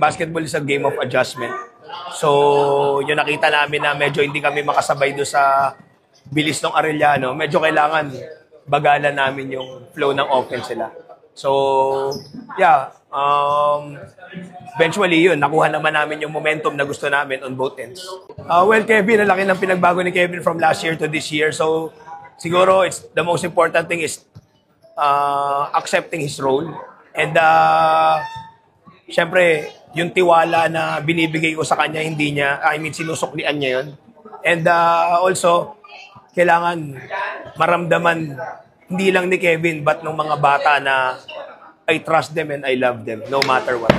basketball is a game of adjustment. So, yung nakita namin na medyo hindi kami makasabay do sa bilis ng Arellano, medyo kailangan bagalan namin yung flow ng offense nila. So, yeah, eventually yun, nakuha naman namin yung momentum na gusto namin on both ends. Well, Kevin, ang laki ng pinagbago ni Kevin from last year to this year. So, siguro, the most important thing is accepting his role. And, syempre, yung tiwala na binibigay ko sa kanya, hindi niya, sinusuklian niya yun. And also, kailangan maramdaman, hindi lang ni Kevin, but ng mga bata na I trust them and I love them, no matter what.